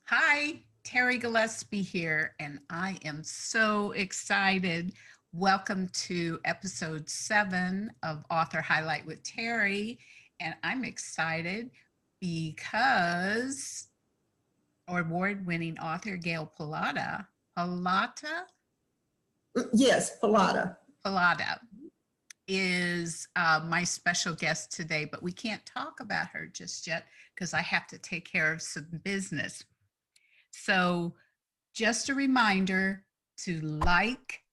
Hi, Terri Gillespie here, and I am so excited. Welcome to episode 7 of Author Highlight with Terri. And I'm excited because award-winning author Gail Yes, Pallotta. is my special guest today, but we can't talk about her just yet because I have to take care of some business. So just a reminder to like,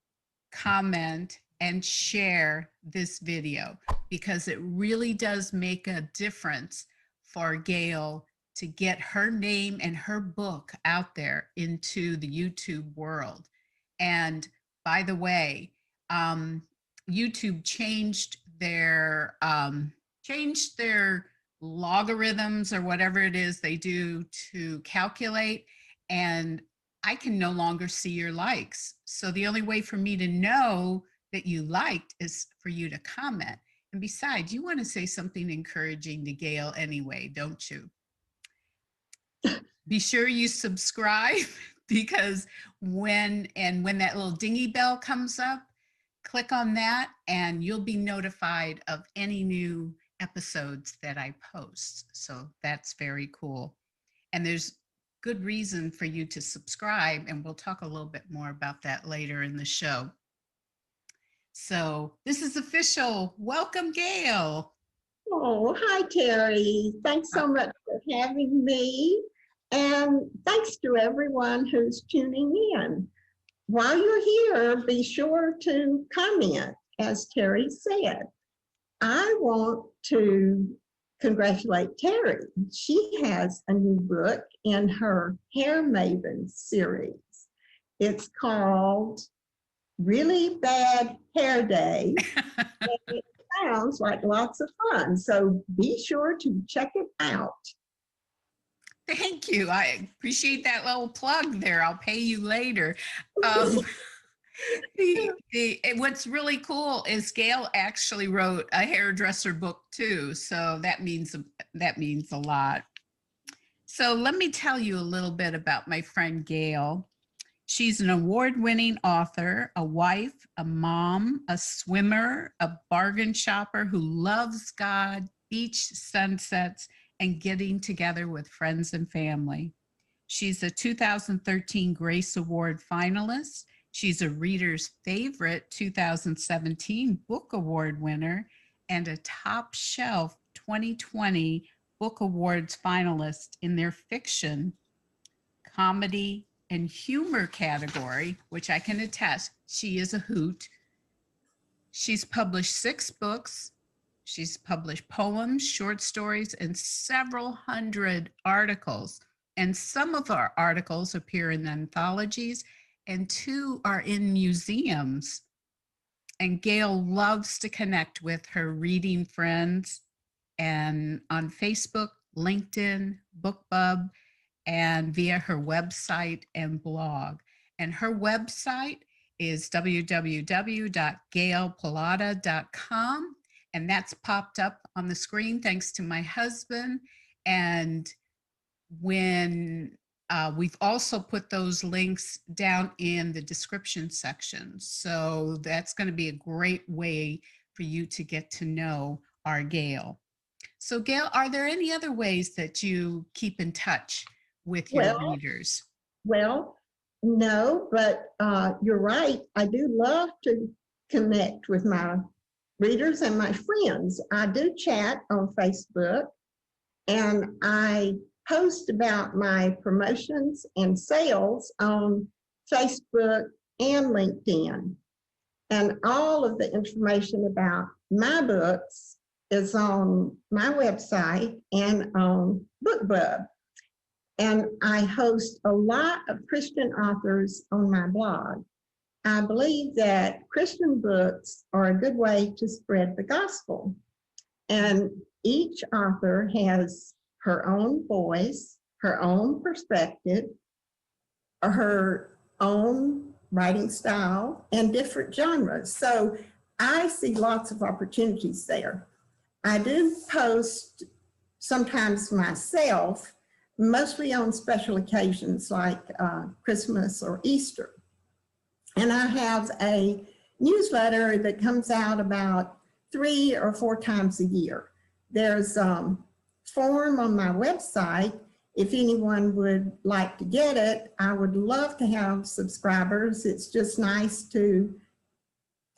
comment, and share this video because it really does make a difference for Gail to get her name and her book out there into the YouTube world. And by the way, YouTube changed their logarithms or whatever it is they do to calculate, and I can no longer see your likes. So the only way for me to know that you liked is for you to comment. And besides, you want to say something encouraging to Gail anyway, don't you? Be sure you subscribe because when that little dingy bell comes up, click on that and you'll be notified of any new episodes that I post. So that's very cool. And there's good reason for you to subscribe, and we'll talk a little bit more about that later in the show. So this is official. Welcome, Gail. Oh, hi, Terri. Thanks so much for having me. And thanks to everyone who's tuning in. While you're here, be sure to comment, as Terri said. I want to congratulate Terri. She has a new book in her Hair Maven series. It's called Really Bad Hair Day. And it sounds like lots of fun. So be sure to check it out. Thank you. I appreciate that little plug there. I'll pay you later. What's really cool is Gail actually wrote a hairdresser book too, so that means a lot. So let me tell you a little bit about my friend Gail. She's an award-winning author, a wife, a mom, a swimmer, a bargain shopper who loves God, beach sunsets, and getting together with friends and family. She's a 2013 Grace Award finalist. She's a Reader's Favorite 2017 Book Award winner and a Top Shelf 2020 Book Awards finalist in their fiction, comedy, and humor category, which I can attest, she is a hoot. She's published 6 books. She's published poems, short stories, and several hundred articles. And some of our articles appear in anthologies, and 2 are in museums. And Gail loves to connect with her reading friends and on Facebook, LinkedIn, BookBub, and via her website and blog. And her website is www.gailpallotta.com. And that's popped up on the screen thanks to my husband. And when we've also put those links down in the description section. So that's going to be a great way for you to get to know our Gail. So Gail, are there any other ways that you keep in touch with your readers? Well, no, but you're right. I do love to connect with my readers and my friends. I do chat on Facebook, and I post about my promotions and sales on Facebook and LinkedIn. And all of the information about my books is on my website and on BookBub. And I host a lot of Christian authors on my blog. I believe that Christian books are a good way to spread the gospel. And each author has her own voice, her own perspective, her own writing style, and different genres. So I see lots of opportunities there. I do post sometimes myself, mostly on special occasions like Christmas or Easter. And I have a newsletter that comes out about 3 or 4 times a year. There's a form on my website. If anyone would like to get it, I would love to have subscribers. It's just nice to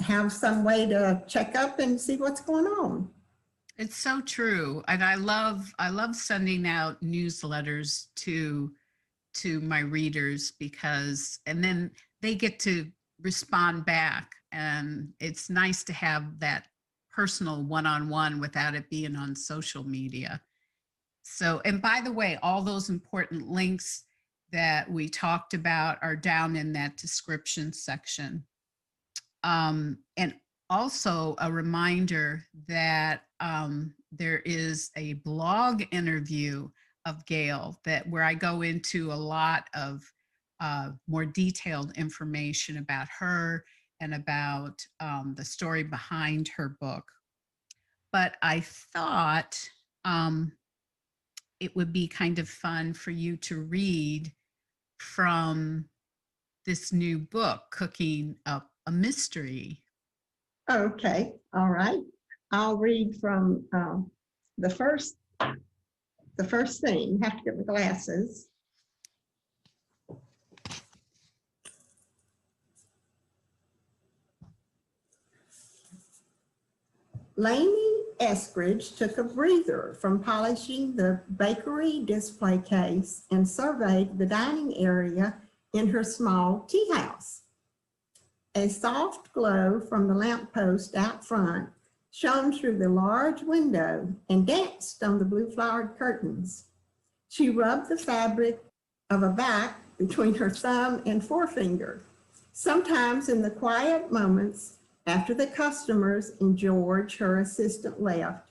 have some way to check up and see what's going on. It's so true. And I love sending out newsletters to my readers because, and then they get to respond back. And it's nice to have that personal one-on-one without it being on social media. So, and by the way, all those important links that we talked about are down in that description section. And also a reminder that there is a blog interview of Gail where I go into a lot of more detailed information about her and about the story behind her book. But I thought it would be kind of fun for you to read from this new book, Cooking Up a Mystery. Okay, all right. I'll read from the first thing. Have to get my glasses. Lainey Eskridge took a breather from polishing the bakery display case and surveyed the dining area in her small tea house. A soft glow from the lamppost out front shone through the large window and danced on the blue-flowered curtains. She rubbed the fabric of a back between her thumb and forefinger. Sometimes in the quiet moments after the customers and George, her assistant, left,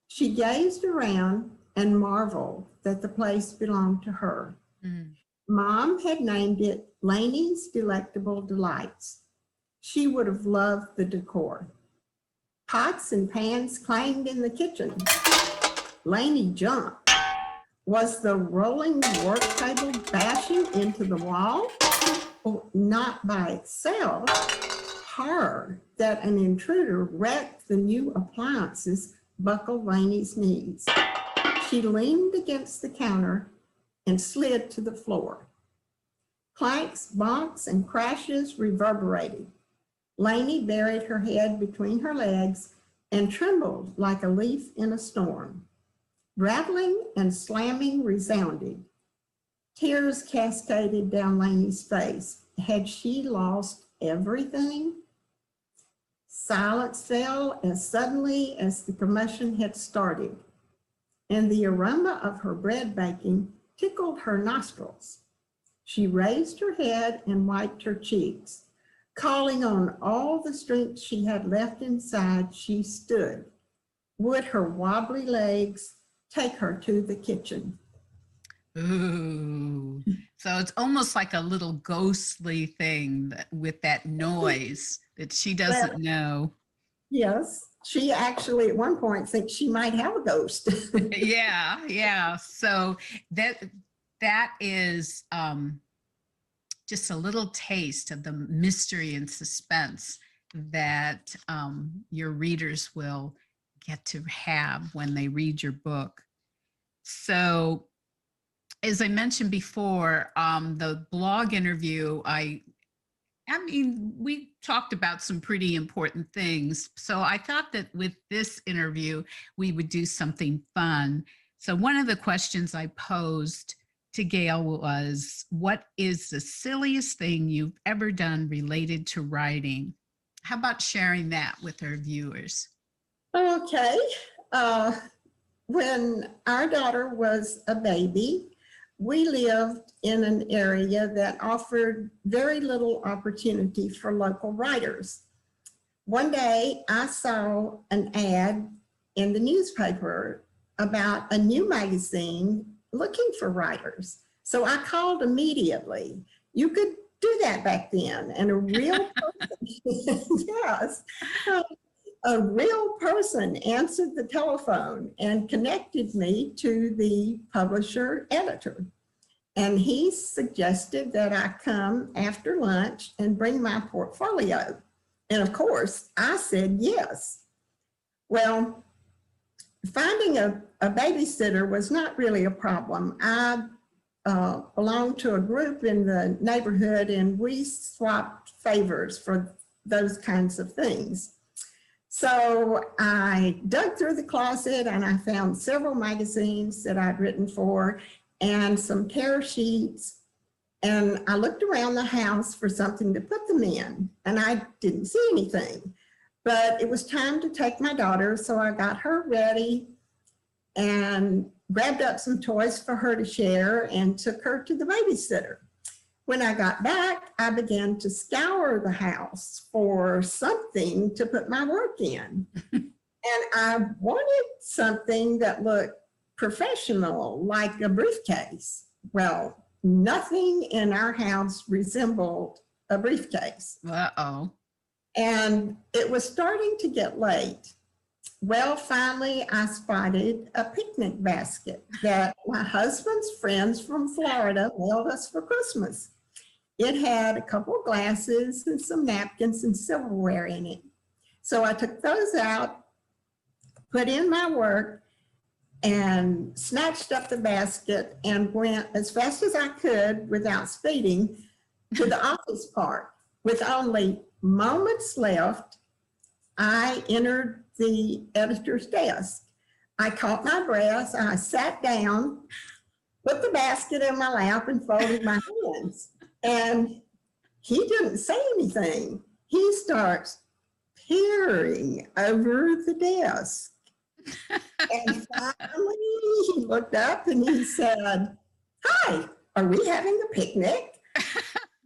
she gazed around and marveled that the place belonged to her. Mm. Mom had named it Lainey's Delectable Delights. She would have loved the decor. Pots and pans clanged in the kitchen. Lainey jumped. Was the rolling work table bashing into the wall? Oh, not by itself. Horror that an intruder wrecked the new appliances buckled Lainey's knees. She leaned against the counter and slid to the floor. Clanks, bonks, and crashes reverberated. Lainey buried her head between her legs and trembled like a leaf in a storm. Rattling and slamming resounded. Tears cascaded down Lainey's face. Had she lost everything? Silence fell as suddenly as the commotion had started, and the aroma of her bread baking tickled her nostrils. She raised her head and wiped her cheeks. Calling on all the strength she had left inside, she stood. Would her wobbly legs take her to the kitchen? Ooh, so it's almost like a little ghostly thing with that noise that she doesn't know. Yes, she actually at one point thinks she might have a ghost. Yeah. So that is just a little taste of the mystery and suspense that your readers will get to have when they read your book. So, as I mentioned before, the blog interview, I mean, we talked about some pretty important things. So I thought that with this interview, we would do something fun. So one of the questions I posed to Gail was, what is the silliest thing you've ever done related to writing? How about sharing that with our viewers? Okay. When our daughter was a baby, we lived in an area that offered very little opportunity for local writers. One day I saw an ad in the newspaper about a new magazine looking for writers. So I called immediately. You could do that back then. And a real person, yes, a real person answered the telephone and connected me to the publisher editor. And he suggested that I come after lunch and bring my portfolio. And of course, I said yes. Well, finding a babysitter was not really a problem. I belonged to a group in the neighborhood, and we swapped favors for those kinds of things. So I dug through the closet and I found several magazines that I'd written for and some tear sheets. And I looked around the house for something to put them in, and I didn't see anything. But it was time to take my daughter, so I got her ready and grabbed up some toys for her to share and took her to the babysitter. When I got back, I began to scour the house for something to put my work in. And I wanted something that looked professional, like a briefcase. Well, nothing in our house resembled a briefcase. Uh-oh. And it was starting to get late. Well, finally, I spotted a picnic basket that my husband's friends from Florida mailed us for Christmas. It had a couple of glasses and some napkins and silverware in it. So I took those out, put in my work, and snatched up the basket and went as fast as I could without speeding to the office park. With only moments left, I entered the editor's desk. I caught my breath, I sat down, put the basket in my lap and folded my hands. And he didn't say anything. He starts peering over the desk. And finally, he looked up and he said, "Hi, are we having a picnic?"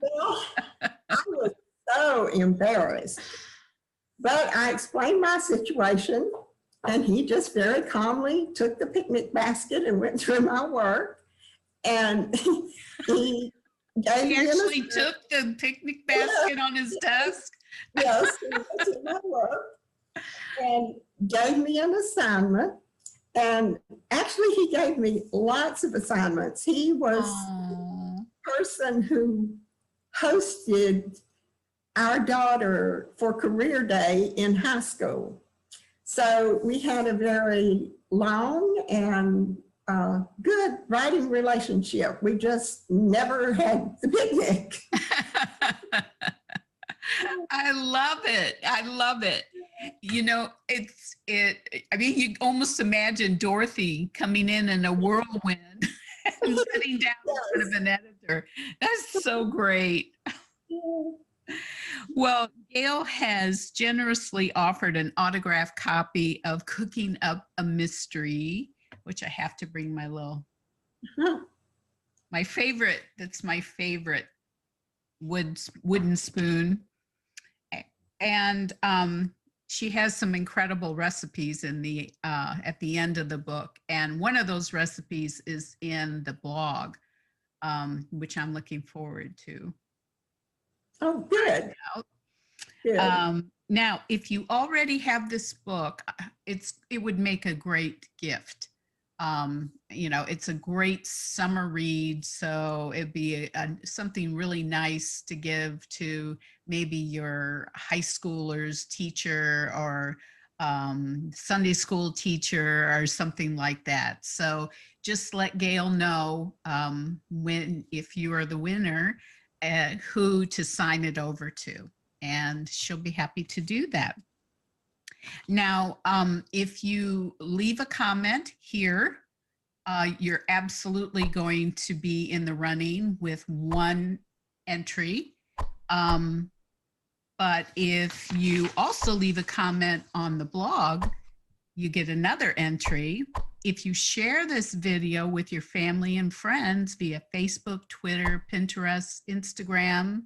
Well, I was so embarrassed. But I explained my situation, and he just very calmly took the picnic basket and went through my work. And he gave He me actually took the picnic basket on his desk. yes, he went through my work and gave me an assignment. And actually, he gave me lots of assignments. He was the person who hosted our daughter for career day in high school. So we had a very long and good writing relationship. We just never had the picnic. I love it. I love it. You know, I mean, you almost imagine Dorothy coming in a whirlwind and sitting down in front of an editor. That's so great. Well, Gail has generously offered an autographed copy of Cooking Up a Mystery, which I have to bring my favorite, that's my favorite wooden spoon. And she has some incredible recipes in the at the end of the book. And one of those recipes is in the blog, which I'm looking forward to. Oh, good. Good. Now, if you already have this book, it would make a great gift. You know, it's a great summer read, so it'd be something really nice to give to maybe your high schoolers teacher or Sunday school teacher or something like that. So just let Gail know if you are the winner, who to sign it over to, and she'll be happy to do that. Now, if you leave a comment here, you're absolutely going to be in the running with one entry. But if you also leave a comment on the blog, you get another entry. If you share this video with your family and friends via Facebook, Twitter, Pinterest, Instagram,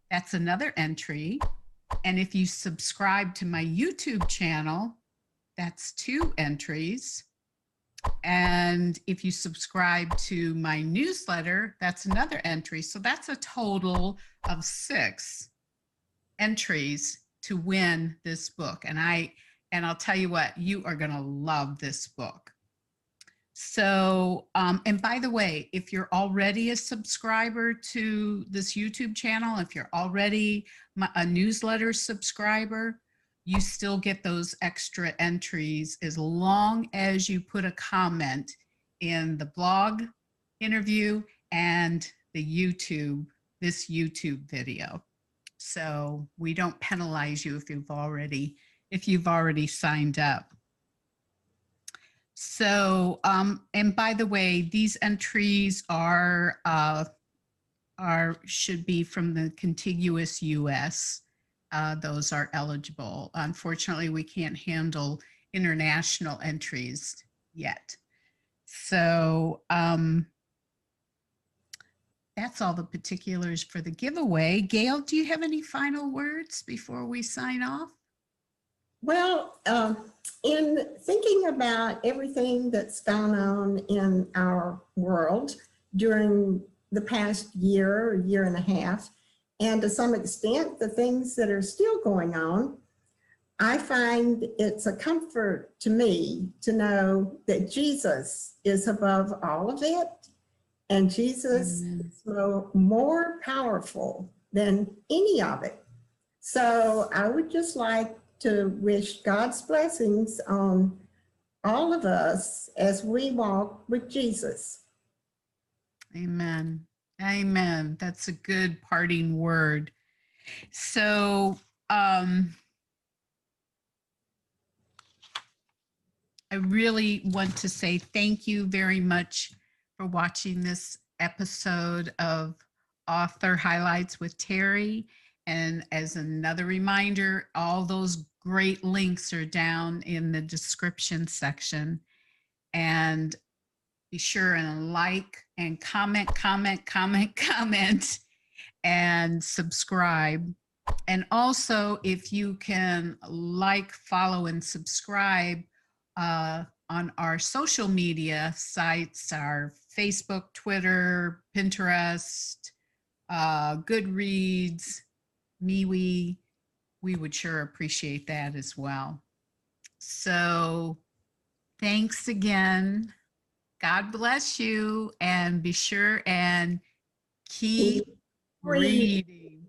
that's another entry. And if you subscribe to my YouTube channel, that's 2 entries. And if you subscribe to my newsletter, that's another entry. So that's a total of 6 entries to win this book. And I'll tell you what, you are going to love this book. So, and by the way, if you're already a subscriber to this YouTube channel, if you're already a newsletter subscriber, you still get those extra entries as long as you put a comment in the blog interview and the this YouTube video. So we don't penalize you if you've already signed up. So, and by the way, these entries should be from the contiguous U.S. Those are eligible. Unfortunately, we can't handle international entries yet. So that's all the particulars for the giveaway. Gail, do you have any final words before we sign off? Well, in thinking about everything that's gone on in our world during the past year and a half, and to some extent, the things that are still going on, I find it's a comfort to me to know that Jesus is above all of it, and Jesus is more powerful than any of it. So I would just like to wish God's blessings on all of us as we walk with Jesus. Amen. Amen. That's a good parting word. So, I really want to say thank you very much for watching this episode of Author Highlights with Terri. And as another reminder, all those great links are down in the description section. And be sure and like and comment, and subscribe. And also, if you can like, follow, and subscribe on our social media sites, our Facebook, Twitter, Pinterest, Goodreads, MeWe, we would sure appreciate that as well. So thanks again. God bless you, and be sure and keep reading.